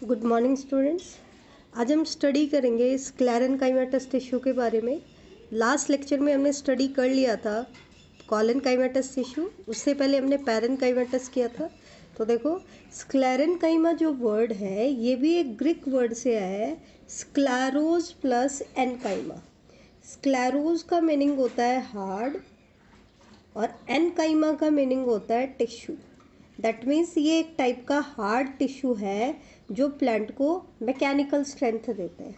Good morning students. आज हम study करेंगे स्क्लेरेनकाइमेटस टिश्यू के बारे में। लास्ट लेक्चर में हमने स्टडी कर लिया था कॉलेनकाइमेटस टिश्यू, उससे पहले हमने पैरेनकाइमेटस किया था। तो देखो, स्क्लेरेनकाइमा जो वर्ड है ये भी एक ग्रीक वर्ड से आया है, स्क्लेरोज प्लस एनकाइमा। स्क्लेरोज का मीनिंग होता है हार्ड और एनकाइमा का मीनिंग होता है टिश्यू। दैट मीन्स ये एक टाइप का हार्ड टिश्यू है जो प्लांट को मैकेनिकल स्ट्रेंथ देता है।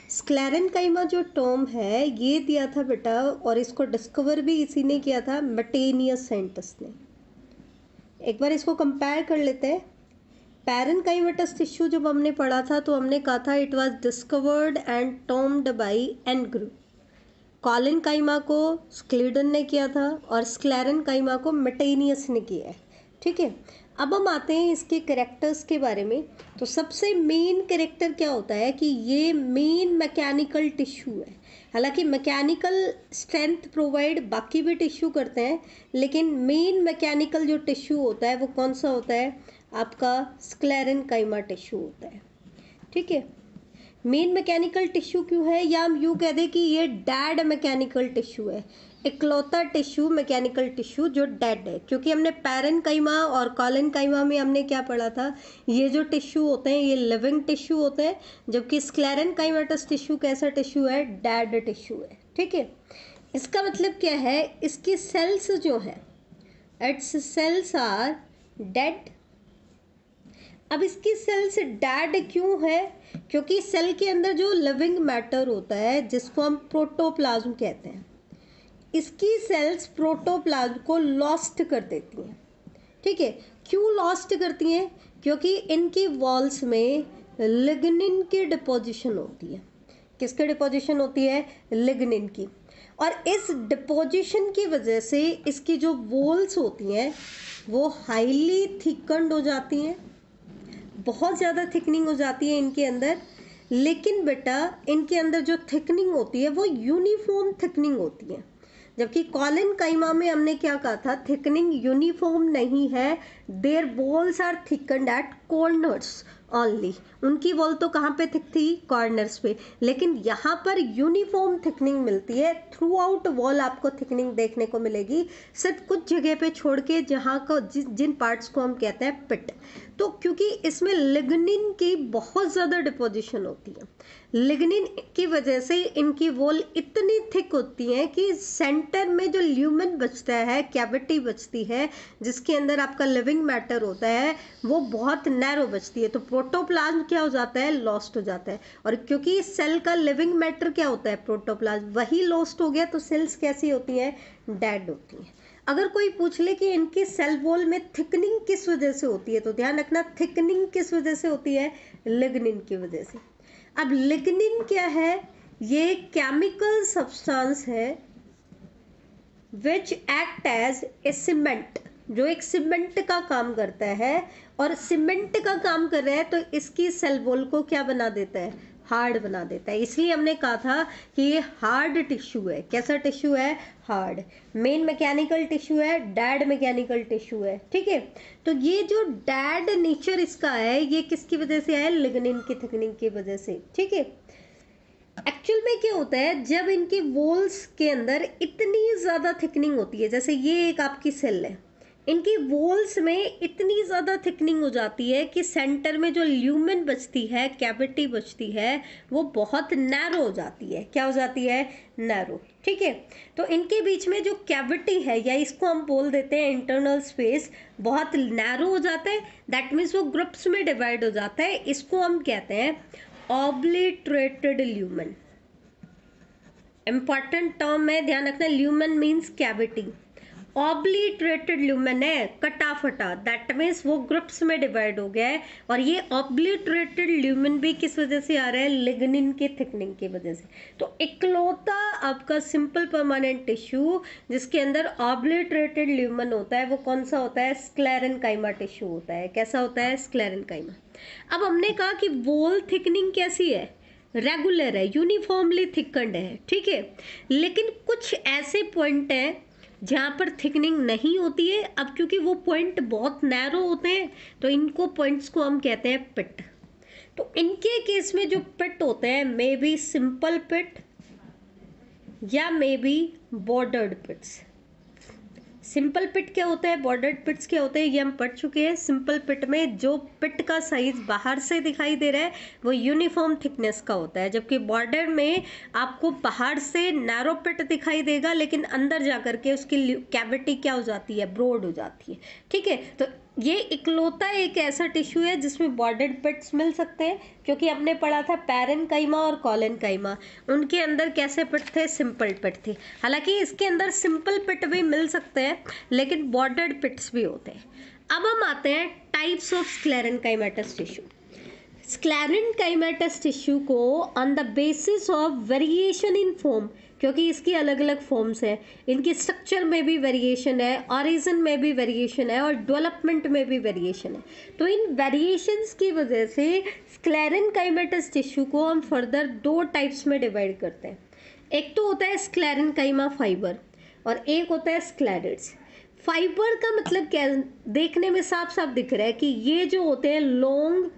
स्क्लेरेनकाइमा जो टर्म है ये दिया था बेटा, और इसको डिस्कवर भी इसी ने किया था, मटेनियस साइंटिस्ट ने। एक बार इसको कंपेयर कर लेते हैं। पैरेनकाइमेटस टिश्यू जब हमने पढ़ा था तो हमने कहा था it was discovered and termed by Grew. Collenchyma को स्क्लीडन ने किया था और स्क्लेरेनकाइमा को मटेनियस ने किया है। ठीक है, अब हम आते हैं इसके कैरेक्टर्स के बारे में। तो सबसे मेन कैरेक्टर क्या होता है कि ये मेन मैकेनिकल टिश्यू है। हालांकि मैकेनिकल स्ट्रेंथ प्रोवाइड बाकी भी टिश्यू करते हैं, लेकिन मेन मैकेनिकल जो टिश्यू होता है वो कौन सा होता है? आपका स्क्लेरेनकाइमा टिश्यू होता है। ठीक है, मेन मैकेनिकल टिश्यू क्यों है, या हम यूँ कह दें कि ये डैड मैकेनिकल टिश्यू है, इकलौता टिश्यू मैकेनिकल टिश्यू जो डेड है। क्योंकि हमने पैरेनकाइमा और कॉलेनकाइमा में हमने क्या पढ़ा था, ये जो टिश्यू होते हैं ये लिविंग टिश्यू होते हैं, जबकि स्क्लेरेनकाइमेटस टिश्यू कैसा टिश्यू है? डेड टिश्यू है। ठीक है, इसका मतलब क्या है, इसकी सेल्स जो है, इट्स सेल्स आर डेड। अब इसकी सेल्स डेड क्यों है? क्योंकि सेल के अंदर जो लिविंग मैटर होता है जिसको हम प्रोटोप्लाज्म कहते हैं, इसकी सेल्स प्रोटोप्लाज्म को लॉस्ट कर देती हैं। ठीक है, क्यों लॉस्ट करती हैं? क्योंकि इनकी वॉल्स में लिग्निन की डिपोजिशन होती है। किसकी डिपोजिशन होती है? लिग्निन की। और इस डिपोजिशन की वजह से इसकी जो वॉल्स होती हैं वो हाईली थिकन्ड हो जाती हैं, बहुत ज़्यादा थिकनिंग हो जाती है इनके अंदर। लेकिन बेटा इनके अंदर जो थिकनिंग होती है वो यूनिफॉर्म थिकनिंग होती है, जबकि कॉलेनकाइमा में हमने क्या कहा था, थिकनिंग यूनिफॉर्म नहीं है। Their walls are thickened at corners only. उनकी वॉल तो कहाँ पे थिक थी? कॉर्नर्स पे। लेकिन यहाँ पर यूनिफॉर्म थिकनिंग मिलती है, थ्रू आउट वॉल आपको थिकनिंग देखने को मिलेगी, सिर्फ कुछ जगह पे छोड़ के जहाँ को जिन पार्ट्स को हम कहते हैं पिट। तो क्योंकि इसमें लिग्निन की बहुत ज़्यादा डिपोजिशन होती है, लिग्निन की वजह से इनकी वॉल इतनी थिक होती है कि सेंटर में जो ल्यूमेन बचता है, कैविटी बचती है जिसके अंदर आपका लिविंग मैटर होता है, वो बहुत नैरो बचती है। तो प्रोटोप्लाज्म क्या हो जाता है? लॉस्ट हो जाता है। और क्योंकि सेल का लिविंग मैटर क्या होता है? प्रोटोप्लाज्म, वही लॉस्ट हो गया तो सेल्स कैसी होती हैं? डेड होती हैं। अगर कोई पूछ ले कि इनकी सेल वॉल में थिकनिंग किस वजह से होती है, तो ध्यान रखना, थिकनिंग किस वजह से होती है? लिग्निन की वजह से। अब लिग्निन क्या है? ये केमिकल सब्सटेंस है which act as a cement, जो एक सीमेंट का काम करता है। और सीमेंट का काम कर रहा है तो इसकी सेल वॉल को क्या बना देता है? हार्ड बना देता है। इसलिए हमने कहा था कि ये हार्ड टिश्यू है। कैसा टिश्यू है? हार्ड। मेन मैकेनिकल टिश्यू है, डेड मैकेनिकल टिश्यू है। ठीक है, तो ये जो डेड नेचर इसका है ये किसकी वजह से है? लिग्निन की थिकनिंग की वजह से। ठीक है, एक्चुअल में क्या होता है, जब इनकी वॉल्स के अंदर इतनी ज़्यादा थिकनिंग होती है, जैसे ये एक आपकी सेल है, इनकी वॉल्स में इतनी ज़्यादा थिकनिंग हो जाती है कि सेंटर में जो ल्यूमेन बचती है, कैविटी बचती है, वो बहुत नैरो हो जाती है। क्या हो जाती है? नैरो। ठीक है, तो इनके बीच में जो कैविटी है, या इसको हम बोल देते हैं इंटरनल स्पेस, बहुत नैरो हो जाता है। दैट मीन्स वो ग्रुप्स में डिवाइड हो जाता है। इसको हम कहते हैं ऑब्लिटरेटेड ल्यूमेन। इंपॉर्टेंट टर्म है, ध्यान रखना, lumen means cavity. Obliterated lumen है, कटा फटा, दैट मीन्स वो ग्रुप्स में डिवाइड हो गया है। और ये ऑब्लिटरेटेड ल्यूमेन भी किस वजह से आ रहा है? लिग्निन के थिकनिंग की वजह से। तो इकलौता आपका सिंपल परमानेंट टिश्यू जिसके अंदर ऑब्लिटरेटेड ल्यूमेन होता है वो कौन सा होता है? स्क्लेरेनकाइमा टिश्यू होता है। कैसा होता है? स्क्लेरेनकाइमा। अब हमने कहा कि वॉल थिकनिंग कैसी है? रेगुलर है, यूनिफॉर्मली थिकन्ड है। ठीक है, लेकिन कुछ ऐसे पॉइंट हैं जहाँ पर थिकनिंग नहीं होती है। अब क्योंकि वो पॉइंट बहुत नैरो होते हैं तो इनको पॉइंट्स को हम कहते हैं पिट। तो इनके केस में जो पिट होते हैं मे बी सिंपल पिट या मे बी बॉर्डर्ड पिट्स। सिंपल पिट क्या होता है, बॉर्डर्ड पिट्स क्या होते हैं, ये हम पढ़ चुके हैं। सिंपल पिट में जो पिट का साइज बाहर से दिखाई दे रहा है वो यूनिफॉर्म थिकनेस का होता है, जबकि बॉर्डर में आपको बाहर से नैरो पिट दिखाई देगा लेकिन अंदर जाकर के उसकी कैविटी क्या हो जाती है, ब्रॉड हो जाती है। ठीक है, तो ये इकलौता एक ऐसा टिश्यू है जिसमें बॉर्डर्ड पिट्स मिल सकते हैं, क्योंकि हमने पढ़ा था पैरेन्काइमा और कॉलेनकाइमा, उनके अंदर कैसे पिट थे, सिंपल पिट थे। हालांकि इसके अंदर सिंपल पिट भी मिल सकते हैं लेकिन बॉर्डर्ड पिट्स भी होते हैं। अब हम आते हैं टाइप्स ऑफ स्क्लेरेन्काइमेटस टिश्यू। स्क्लेरेन्काइमेटस टिश्यू को on the basis of variation in form, क्योंकि इसकी अलग अलग फॉर्म्स हैं, इनकी स्ट्रक्चर में भी वेरिएशन है, ऑरिजिन में भी वेरिएशन है और डेवलपमेंट में भी वेरिएशन है। तो इन वेरिएशंस की वजह से स्क्लेरेन्काइमेटस टिश्यू को हम फर्दर दो टाइप्स में डिवाइड करते हैं। एक तो होता है स्क्लेरेन्काइमा फाइबर और एक होता है स्क्लेरिड्स। फाइबर का मतलब क्या, देखने में साफ साफ दिख रहा है कि ये जो होते हैं लॉन्ग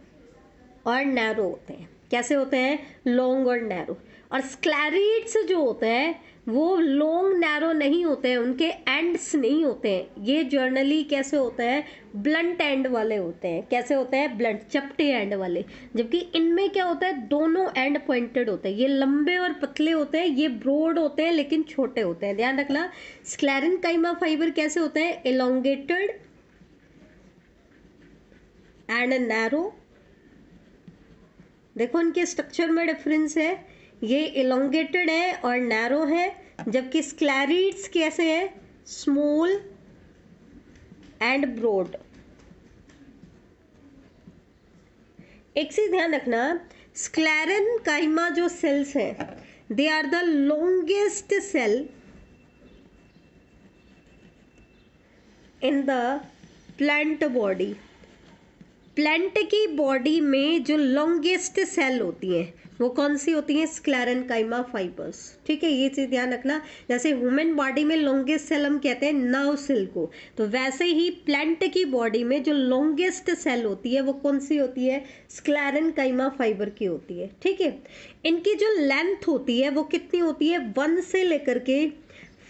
और नैरो होते हैं। कैसे होते हैं, लॉन्ग और नैरो। और स्क्लेरिड्स जो होते हैं वो लॉन्ग नैरो नहीं होते हैं, उनके एंड्स नहीं होते हैं। ये जर्नली कैसे होते हैं, ब्लंट एंड वाले होते हैं। कैसे होते हैं, ब्लंट, चपटे एंड वाले। जबकि इनमें क्या होता है, दोनों एंड पॉइंटेड होते हैं। ये लंबे और पतले होते हैं, ये ब्रॉड होते हैं लेकिन छोटे होते हैं। ध्यान रखना, स्क्लेरेन्काइमा फाइबर कैसे होते हैं, एलोंगेटेड एंड नैरो। देखो इनके स्ट्रक्चर में डिफरेंस है, ये एलोंगेटेड है और नैरो है, जबकि स्क्लेरिड्स कैसे है, स्मॉल एंड ब्रॉड। एक चीज ध्यान रखना, स्क्लेरेन्काइमा जो सेल्स है they are the longest cell in the plant body. Plant की बॉडी में जो लॉन्गेस्ट सेल होती है वो कौन सी होती है, स्क्लेरेन्काइमा फाइबर्स। ठीक है, ये चीज ध्यान रखना। जैसे ह्यूमन बॉडी में लॉन्गेस्ट सेल हम कहते हैं नर्व सेल को, तो वैसे ही प्लांट की बॉडी में जो लॉन्गेस्ट सेल होती है वो कौन सी होती है, स्क्लेरेन्काइमा फाइबर की होती है। ठीक है, इनकी जो लेंथ होती है वो कितनी होती है, 1 से लेकर के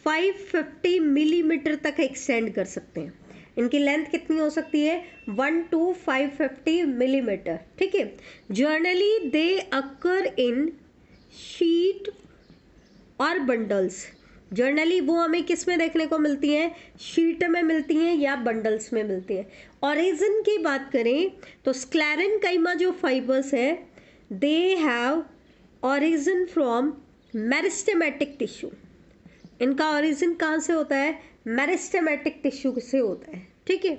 550 मिलीमीटर तक एक्सटेंड कर सकते हैं। इनकी लेंथ कितनी हो सकती है, 1 to 550 मिलीमीटर। ठीक है, जर्नली दे अकर इन शीट और बंडल्स। जर्नली वो हमें किस में देखने को मिलती हैं, शीट में मिलती हैं या बंडल्स में मिलती हैं। ऑरिजिन की बात करें तो स्क्लेरेन्काइमा जो फाइबर्स है they have origin from meristematic tissue. इनका ऑरिजिन कहाँ से होता है, मेरिस्टेमेटिक टिश्यू से होता है। ठीक है,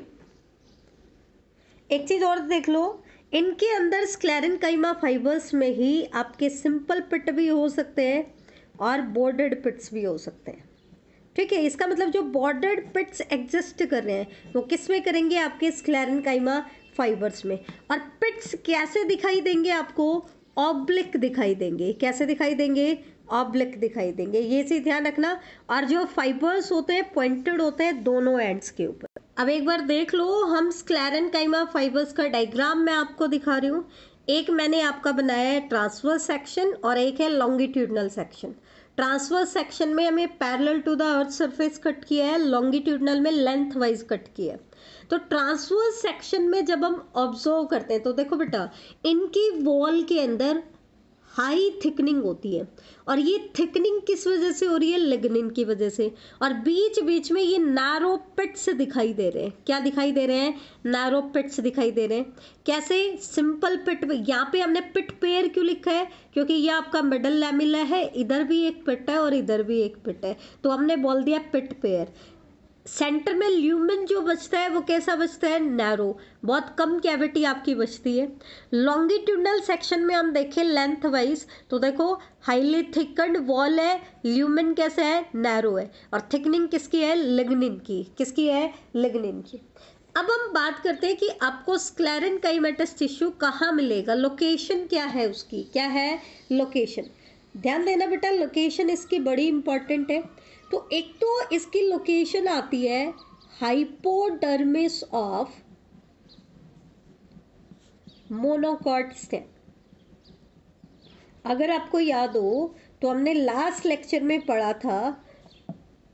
एक चीज और देख लो, इनके अंदर स्क्लेरेन्काइमा फाइबर्स में ही आपके सिंपल पिट भी हो सकते हैं और बॉर्डर्ड पिट्स भी हो सकते हैं। ठीक है, इसका मतलब जो बॉर्डर्ड पिट्स एग्जिस्ट कर रहे हैं वो किस में करेंगे, आपके स्क्लेरेन्काइमा फाइबर्स में। और पिट्स कैसे दिखाई देंगे आपको, ऑब्लिक दिखाई देंगे। कैसे दिखाई देंगे, ऑब्लिक दिखाई देंगे, ये चीज ध्यान रखना। और जो फाइबर्स होते हैं पॉइंटेड होते हैं दोनों एंड्स के ऊपर। अब एक बार देख लो, हम स्क्लेरेन्काइमा फाइबर्स का डायग्राम मैं आपको दिखा रही हूँ। एक मैंने आपका बनाया है ट्रांसवर्स सेक्शन और एक है लॉन्गिट्यूडनल सेक्शन। ट्रांसवर्स सेक्शन में हमें parallel to the earth surface cut किया है, लॉन्गिट्यूडनल में लेंथ वाइज कट किया है। तो ट्रांसवर्स सेक्शन में जब हम ऑब्जर्व करते हैं तो देखो बेटा, इनकी वॉल के अंदर हाई थिकनिंग होती है और ये थिकनिंग किस वजह से हो रही है, लिग्निन की वजह से। और बीच बीच में ये नैरो पिट्स दिखाई दे रहे हैं। क्या दिखाई दे रहे हैं, नैरो पिट्स दिखाई दे रहे हैं। कैसे, सिंपल पिट। यहाँ पे हमने पिट पेयर क्यों लिखा है, क्योंकि ये आपका मिडल लैमिला है, इधर भी एक पिट है और इधर भी एक पिट है, तो हमने बोल दिया पिट पेयर। सेंटर में ल्यूमेन जो बचता है वो कैसा बचता है, नैरो, बहुत कम कैविटी आपकी बचती है। लॉन्गिट्यूडनल सेक्शन में हम देखें लेंथ वाइज तो देखो हाईली थिकन्ड वॉल है, ल्यूमेन कैसे है, नैरो है। और थिकनिंग किसकी है, लिग्निन की। किसकी है, लिग्निन की। अब हम बात करते हैं कि आपको स्क्लेरेन्काइमेटस टिश्यू कहाँ मिलेगा, लोकेशन क्या है उसकी, क्या है लोकेशन। ध्यान देना बेटा, लोकेशन इसकी बड़ी इंपॉर्टेंट है। तो एक तो इसकी लोकेशन आती है हाइपोडर्मिस ऑफ मोनोकॉट स्टेम। अगर आपको याद हो तो हमने लास्ट लेक्चर में पढ़ा था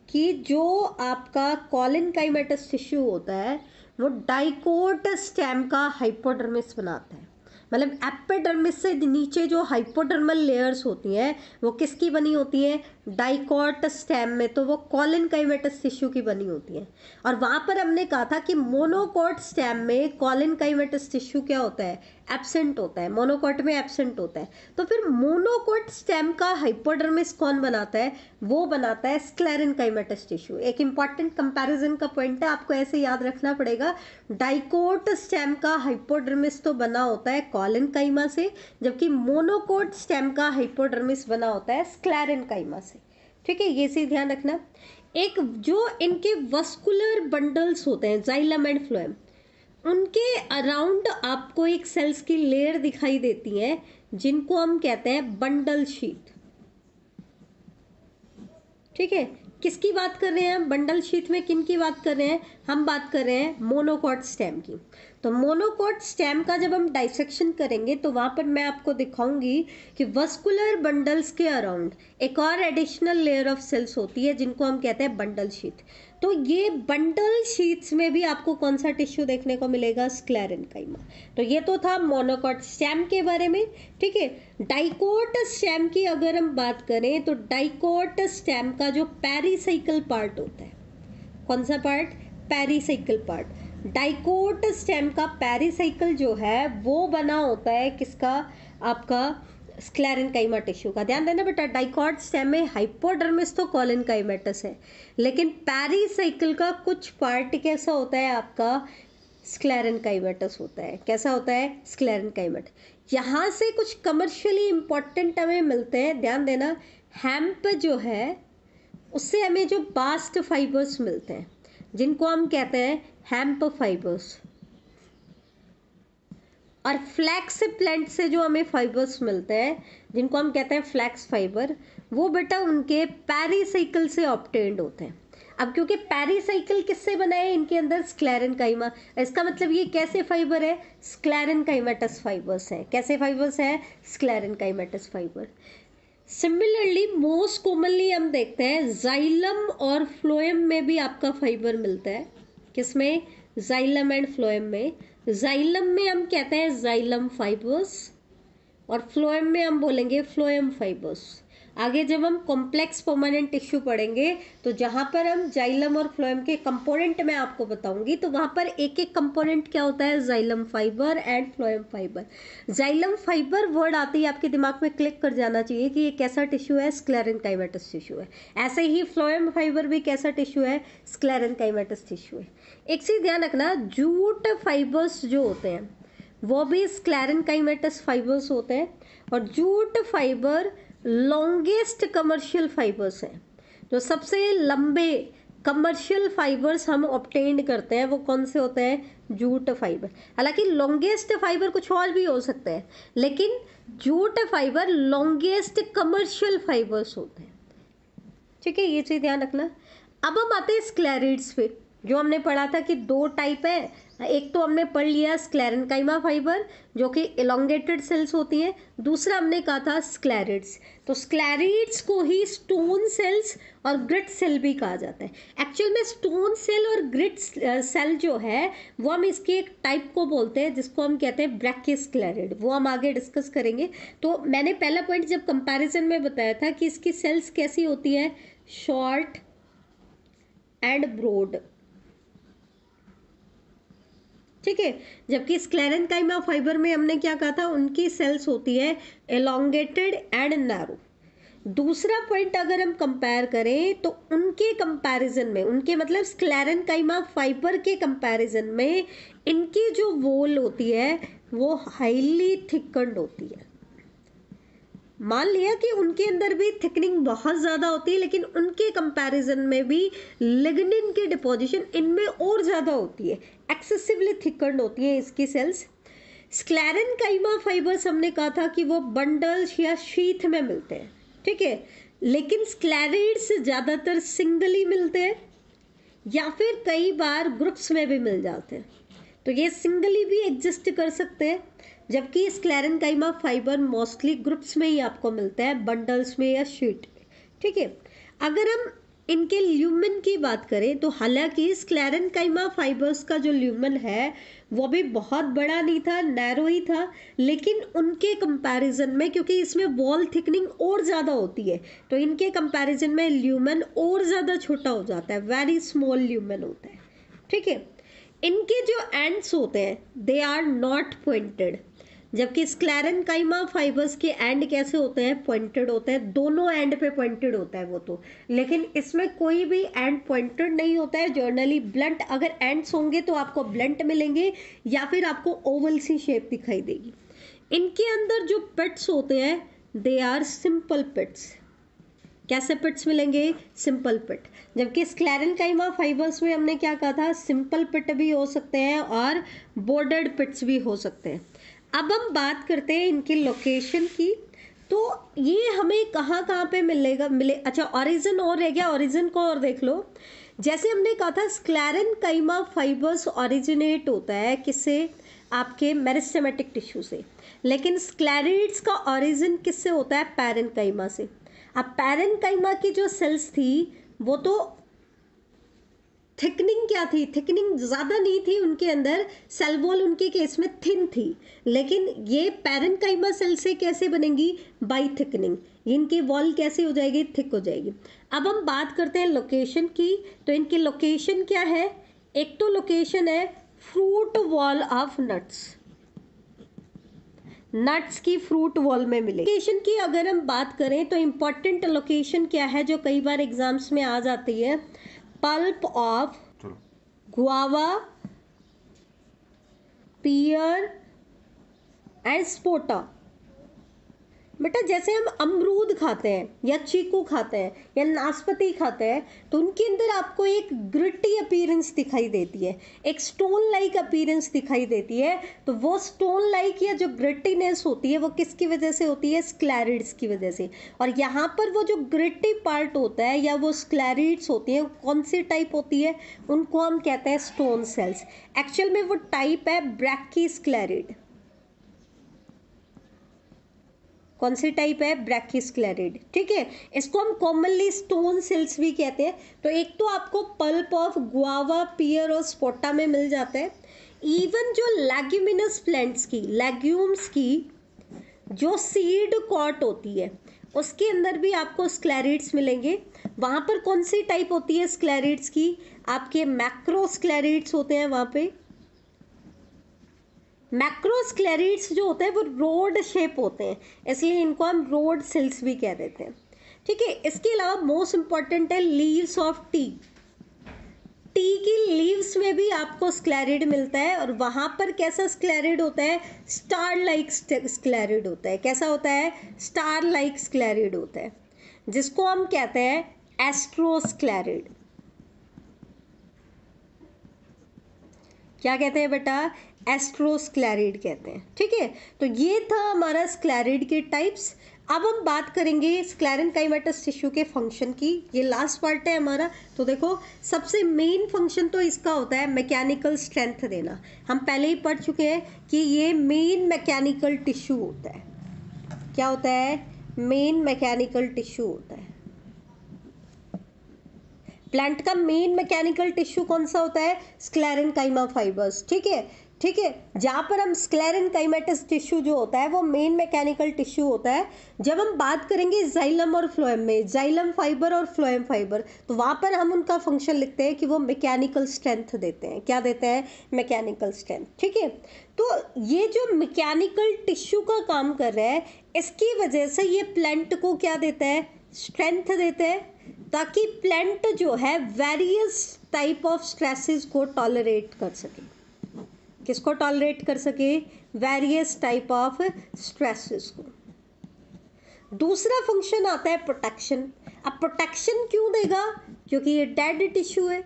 कि जो आपका कॉलिनकाइमेटस टिश्यू होता है वो डाइकोट स्टेम का हाइपोडर्मिस बनाता है। मतलब एपिडर्मिस से नीचे जो हाइपोडर्मल लेयर्स होती हैं वो किसकी बनी होती है? डाइकोट स्टेम में तो वो कॉलिनकाइमेटस टिश्यू की बनी होती है। और वहाँ पर हमने कहा था कि मोनोकॉट स्टेम में कॉलिनकाइमेटस टिश्यू क्या होता है? एब्सेंट होता है। मोनोकॉट में एब्सेंट होता है। तो फिर मोनोकॉट स्टेम का हाइपोडर्मिस कौन बनाता है? वो बनाता है स्क्लेरेनकाइमेटस टिश्यू। एक इंपॉर्टेंट कंपैरिजन का पॉइंट है, आपको ऐसे याद रखना पड़ेगा। डाइकोट स्टेम का हाइपोडर्मिस तो बना होता है कॉलिनकाइमा से, जबकि मोनोकोट स्टेम का हाइपोडर्मिस बना होता है स्क्लेरेनकाइमा से। ठीक है, ये चीज ध्यान रखना। एक जो इनके वस्कुलर बंडल्स होते हैं जाइलम एंड फ्लोएम, उनके अराउंड आपको एक सेल्स की लेयर दिखाई देती है जिनको हम कहते हैं बंडल शीथ। ठीक है, किसकी बात कर रहे हैं हम? बंडल शीथ में किन की बात कर रहे हैं? हम बात कर रहे हैं मोनोकॉट स्टेम की। तो मोनोकॉट स्टेम का जब हम डाइसेक्शन करेंगे तो वहां पर मैं आपको दिखाऊंगी कि वस्कुलर बंडल्स के अराउंड एक और एडिशनल लेयर ऑफ सेल्स होती है जिनको हम कहते हैं बंडल शीथ। तो ये बंडल शीथ्स में भी आपको कौन सा टिश्यू देखने को मिलेगा? स्क्लेरेनकाइमा। तो ये तो था मोनोकॉट स्टेम के बारे में। ठीक है, डाइकोट स्टेम की अगर हम बात करें तो डाइकोट स्टेम का जो पेरिसाइकल पार्ट होता है, कौन सा part? Pericycle part. Dicot stem का पेरिसाइकल जो है वो बना होता है किसका? आपका स्क्लेरेनकाइमा टिश्यू का। ध्यान देना बेटा, डाइकोट स्टेम में हाइपोडर्मिस तो कॉलिनकाइमेटस है, लेकिन पेरिसाइकल का कुछ पार्ट कैसा होता है? आपका स्क्लेरेनकाइमेटस होता है। कैसा होता है? स्क्लेरेनकाइमेटस। यहाँ से कुछ कमर्शियली इंपॉर्टेंट हमें मिलते हैं, ध्यान देना। हेम्प जो है उससे हमें जो बास्ट फाइबर्स मिलते हैं जिनको हम कहते हैं हेम्प फाइबर्स, और फ्लैक्स प्लांट से जो हमें फाइबर्स मिलते हैं जिनको हम कहते हैं फ्लैक्स फाइबर, वो बेटा उनके पेरिसाइकल से ऑब्टेन्ड होते हैं। अब क्योंकि पेरिसाइकल किससे बना है? इनके अंदर स्क्लेरेनकाइमा। इसका मतलब ये कैसे फाइबर है? स्क्लेरेनकाइमेटस फाइबर्स हैं। कैसे फाइबर्स हैं? स्क्लेरेनकाइमेटस फाइबर। सिमिलरली मोस्ट कॉमनली हम देखते हैं जाइलम और फ्लोएम में भी आपका फाइबर मिलता है। किसमें? जाइलम एंड फ्लोएम में। जाइलम में हम कहते हैं जाइलम फाइबर्स और फ्लोएम में हम बोलेंगे फ्लोएम फाइबर्स। आगे जब हम कॉम्प्लेक्स परमानेंट टिश्यू पढ़ेंगे तो जहाँ पर हम जाइलम और फ्लोएम के कंपोनेंट मैं आपको बताऊंगी तो वहाँ पर एक एक कंपोनेंट क्या होता है? Xylem fibre and phloem fibre. Xylem fibre word आते ही आपके दिमाग में क्लिक कर जाना चाहिए कि ये कैसा टिश्यू है? स्क्लेरेनकाइमेटस टिश्यू है। ऐसे ही फ्लोएम फाइबर भी कैसा टिश्यू है? स्क्लेरेनकाइमेटस टिश्यू है। एक चीज ध्यान रखना, जूट फाइबर्स जो होते हैं वो भी स्क्लेरेनकाइमेटस फाइबर्स होते हैं, और jute fibre longest commercial fibres हैं। जो सबसे लंबे कमर्शियल फाइबर्स हम ऑब्टेन करते हैं वो कौन से होते हैं? Jute fibre. हालांकि लॉन्गेस्ट फाइबर कुछ और भी हो सकते हैं, लेकिन jute fibre longest commercial fibres होते हैं। ठीक है, ये चीज ध्यान रखना। अब हम आते हैं स्क्लेरिड्स पे, जो हमने पढ़ा था कि दो टाइप है। एक तो हमने पढ़ लिया स्क्लेरेनकाइमा फाइबर जो कि इलोंगेटेड सेल्स होती हैं, दूसरा हमने कहा था स्क्लेरिड्स। तो स्क्लेरिड्स को ही स्टोन सेल्स और ग्रिट सेल भी कहा जाता है। एक्चुअल में स्टोन सेल और ग्रिट सेल जो है वो हम इसके एक टाइप को बोलते हैं जिसको हम कहते हैं ब्रैकिस्क्लेरिड। वो हम आगे डिस्कस करेंगे। तो मैंने पहला पॉइंट जब कंपैरिजन में बताया था कि इसकी सेल्स कैसी होती है? Short and broad. ठीक है, जबकि स्क्लेरेनकाइमा फाइबर में हमने क्या कहा था? उनकी सेल्स होती है एलोंगेटेड एंड नैरो। दूसरा पॉइंट अगर हम कंपेयर करें तो उनके कंपैरिजन में, उनके मतलब स्क्लेरेनकाइमा फाइबर के कंपैरिजन में इनकी जो वॉल होती है वो हाईली थिकन्ड होती है। मान लिया कि उनके अंदर भी थिकनिंग बहुत ज़्यादा होती है, लेकिन उनके कंपैरिजन में भी लिग्निन की डिपोजिशन इनमें और ज़्यादा होती है, एक्सेसिवली थिकन्ड होती है इसकी सेल्स। स्क्लेरेनकाइमा फाइबर्स हमने कहा था कि वो बंडल्स या शीथ में मिलते हैं। ठीक है, लेकिन स्क्लेरिड्स ज़्यादातर सिंगली मिलते हैं या फिर कई बार ग्रुप्स में भी मिल जाते हैं। तो ये सिंगली भी एग्जिस्ट कर सकते हैं, जबकि स्क्लेरेन्काइमा फाइबर मोस्टली ग्रुप्स में ही आपको मिलता है, बंडल्स में या शीट में। ठीक है, अगर हम इनके ल्यूमेन की बात करें तो हालांकि स्क्लेरेन्काइमा फाइबर्स का जो ल्यूमेन है वो भी बहुत बड़ा नहीं था, नैरो ही था, लेकिन उनके कंपैरिजन में, क्योंकि इसमें वॉल थिकनिंग और ज़्यादा होती है, तो इनके कंपैरिजन में ल्यूमेन और ज़्यादा छोटा हो जाता है, वेरी स्मॉल ल्यूमेन होता है। ठीक है, इनके जो एंड्स होते हैं दे आर नॉट पॉइंटेड, जबकि स्क्लेरेन्काइमा फाइबर्स के एंड कैसे होते हैं, पॉइंटेड होते हैं, दोनों एंड पे पॉइंटेड होता है वो तो, लेकिन इसमें कोई भी एंड पॉइंटेड नहीं होता है, जर्नली ब्लंट। अगर एंड्स होंगे तो आपको ब्लंट मिलेंगे या फिर आपको ओवल सी शेप दिखाई देगी। इनके अंदर जो पिट्स होते हैं दे आर सिंपल पिट्स। कैसे पिट्स मिलेंगे, सिंपल पिट, जबकि स्क्लेरेन्काइमा फाइबर्स में हमने क्या कहा था, सिंपल पिट भी हो सकते हैं और बॉर्डर्ड पिट्स भी हो सकते हैं। अब हम बात करते हैं इनकी लोकेशन की, तो ये हमें कहाँ कहाँ पे मिले। अच्छा, ओरिजिन और रह गया, ओरिजिन को और देख लो। जैसे हमने कहा था स्क्लेरेन्काइमा फाइबर्स ओरिजिनेट होता है किससे, आपके मेरिस्टेमेटिक टिश्यू से, लेकिन स्क्लेरिड्स का ओरिजिन किससे होता है, पैरेन्काइमा से। अब पैरेन्काइमा की जो सेल्स थी वो तो थिकनिंग क्या थी, थिकनिंग ज़्यादा नहीं थी उनके अंदर, सेल वॉल उनके केस में थिन थी, लेकिन ये पैरेन्काइमा सेल से कैसे बनेंगी, बाई थिकनिंग, इनकी वॉल कैसे हो जाएगी, थिक हो जाएगी। अब हम बात करते हैं लोकेशन की, तो इनकी लोकेशन क्या है, एक तो लोकेशन है fruit wall of nuts, nuts की फ्रूट वॉल में मिले। लोकेशन की अगर हम बात करें तो इम्पॉर्टेंट लोकेशन क्या है जो कई बार एग्जाम्स में आ जाती है, pulp of guava, pear and sapota. बेटा जैसे हम अमरूद खाते हैं या चीकू खाते हैं या नाशपाती खाते हैं तो उनके अंदर आपको एक ग्रिटी अपीयरेंस दिखाई देती है, एक स्टोन लाइक अपीयरेंस दिखाई देती है, तो वो स्टोन लाइक या जो ग्रिटीनेस होती है वो किसकी वजह से होती है, स्क्लेरिड्स की वजह से। और यहाँ पर वो जो ग्रिटी पार्ट होता है या वो स्क्लेरिड्स होती है, कौन सी टाइप होती है, उनको हम कहते हैं स्टोन सेल्स। एक्चुअल में वो टाइप है ब्रैकीस्क्लेरिड। कौन सी टाइप है, ब्रैकीस्क्लेरिड। ठीक है, इसको हम कॉमनली स्टोन सेल्स भी कहते हैं। तो एक तो आपको पल्प ऑफ गुआवा, पियर और स्पोटा में मिल जाता है। इवन जो लेग्यूमिनस प्लांट्स की, लेग्यूम्स की जो सीड कॉट होती है उसके अंदर भी आपको स्क्लेरिड्स मिलेंगे। वहाँ पर कौन सी टाइप होती है स्क्लेरिड्स की, आपके मैक्रोस्क्लेरिड्स होते हैं वहाँ पे। मैक्रोस्क्लेरिड्स जो होते हैं वो रोड शेप होते हैं, इसलिए इनको हम रोड सेल्स भी कह देते हैं। ठीक है, इसके अलावा मोस्ट इंपॉर्टेंट है लीव्स ऑफ टी। टी की लीव्स में भी आपको स्क्लेरिड मिलता है और वहाँ पर कैसा स्क्लेरिड होता है, स्टार लाइक स्क्लेरिड होता है। कैसा होता है, स्टार लाइक स्क्लेरिड होता है, जिसको हम कहते हैं एस्ट्रोस्क्लेरिड। क्या कहते हैं बेटा, एस्ट्रोस्क्लेरिड कहते हैं। ठीक है, तो ये था हमारा स्क्लेरिड के टाइप्स। अब हम बात करेंगे स्क्लेरेन्काइमेटस टिश्यू के फंक्शन की, ये लास्ट पार्ट है हमारा। तो देखो सबसे मेन फंक्शन तो इसका होता है मैकेनिकल स्ट्रेंथ देना। हम पहले ही पढ़ चुके हैं कि ये मेन मैकेनिकल टिश्यू होता है। क्या होता है, मेन मैकेनिकल टिश्यू होता है। प्लांट का मेन मैकेनिकल टिश्यू कौन सा होता है, स्क्लेरेन्काइमा फाइबर्स। ठीक है, ठीक है, जहाँ पर हम स्क्लेरेन्काइमेटस टिश्यू जो होता है वो मेन मैकेनिकल टिश्यू होता है। जब हम बात करेंगे जाइलम और फ्लोएम में, जाइलम फाइबर और फ्लोएम फाइबर, तो वहाँ पर हम उनका फंक्शन लिखते हैं कि वो मैकेनिकल स्ट्रेंथ देते हैं। क्या देते हैं, मैकेनिकल स्ट्रेंथ। ठीक है, तो ये जो मैकेनिकल टिश्यू का काम कर रहा है इसकी वजह से ये प्लांट को क्या देता है, स्ट्रेंथ देते हैं, ताकि प्लांट जो है वेरियस टाइप ऑफ स्ट्रेसेस को टॉलरेट कर सके। किसको टॉलरेट कर सके, वेरियस टाइप ऑफ स्ट्रेसेस को। दूसरा फंक्शन आता है प्रोटेक्शन। अब प्रोटेक्शन क्यों देगा, क्योंकि ये डेड टिश्यू है।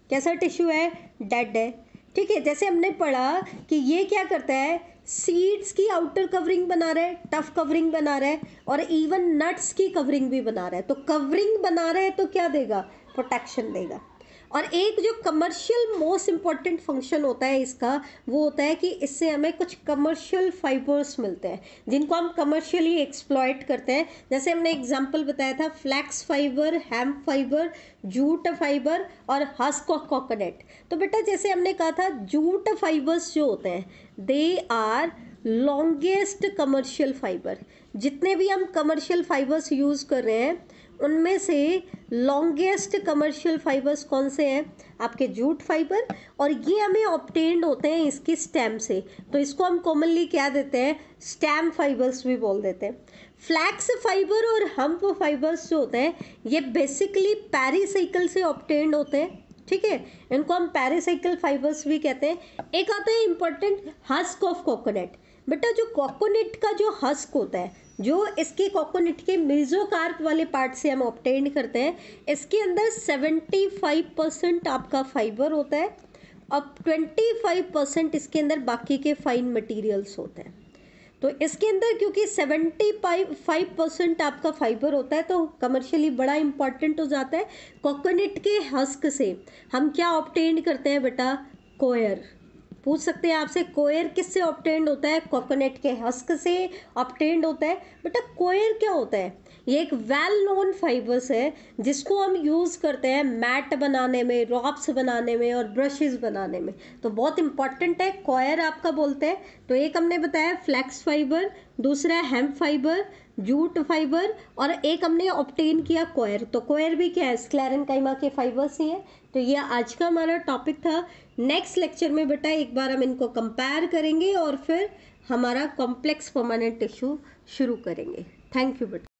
कैसा टिश्यू है, डेड है। ठीक है, जैसे हमने पढ़ा कि ये क्या करता है, सीड्स की आउटर कवरिंग बना रहा है, टफ कवरिंग बना रहा है, और इवन नट्स की कवरिंग भी बना रहा है। तो कवरिंग बना रहा है तो क्या देगा, प्रोटेक्शन देगा। और एक जो कमर्शियल मोस्ट इम्पॉर्टेंट फंक्शन होता है इसका, वो होता है कि इससे हमें कुछ कमर्शियल फाइबर्स मिलते हैं जिनको हम कमर्शियली एक्सप्लॉइट करते हैं। जैसे हमने एग्जांपल बताया था flax fibre, hemp fibre, jute fibre और हस्क ऑफ कोकोनट। तो बेटा जैसे हमने कहा था जूट फाइबर्स जो होते हैं they are longest commercial fibre. जितने भी हम कमर्शियल फाइबर्स यूज़ कर रहे हैं उनमें से लॉन्गेस्ट कमर्शियल फाइबर्स कौन से हैं? आपके जूट फाइबर, और ये हमें ऑब्टेन्ड होते हैं इसकी स्टेम से, तो इसको हम कॉमनली क्या देते हैं? स्टेम फाइबर्स भी बोल देते हैं। फ्लैक्स फाइबर और हम्प फाइबर्स जो होते हैं ये बेसिकली पेरिसाइकिल से ऑब्टेन्ड होते हैं, ठीक है, इनको हम पेरिसाइकिल फाइबर्स भी कहते हैं। एक आता है इंपॉर्टेंट हस्क ऑफ कोकोनट। बेटा जो कोकोनट का जो हस्क होता है, जो इसके कोकोनट के मेसोकार्प वाले पार्ट से हम ऑब्टेन करते हैं, इसके अंदर 75% आपका फाइबर होता है और 25% इसके अंदर बाकी के फाइन मटेरियल्स होते हैं। तो इसके अंदर क्योंकि 75% आपका फाइबर होता है तो कमर्शियली बड़ा इंपॉर्टेंट हो जाता है। कोकोनट के हस्क से हम क्या ऑब्टेन करते हैं बेटा? कोयर। पूछ सकते हैं आपसे कोयर किससे ऑब्टेन्ड होता है? कोकोनट के हस्क से ऑब्टेन्ड होता है। बेटा कोयर क्या होता है? ये एक वेल नोन फाइबर्स है जिसको हम यूज़ करते हैं मैट बनाने में, रॉप्स बनाने में और ब्रशेस बनाने में, तो बहुत इंपॉर्टेंट है। कोयर आपका बोलते हैं। तो एक हमने बताया फ्लैक्स फाइबर, दूसरा हेम्प फाइबर, जूट फाइबर, और एक हमने ऑब्टेन किया कोयर। तो कोयर भी क्या है? स्क्लेरेन्काइमा के फाइबर्स ही है। तो ये आज का हमारा टॉपिक था। नेक्स्ट लेक्चर में बेटा एक बार हम इनको कंपेयर करेंगे और फिर हमारा कॉम्प्लेक्स परमानेंट टिश्यू शुरू करेंगे। थैंक यू बेटा।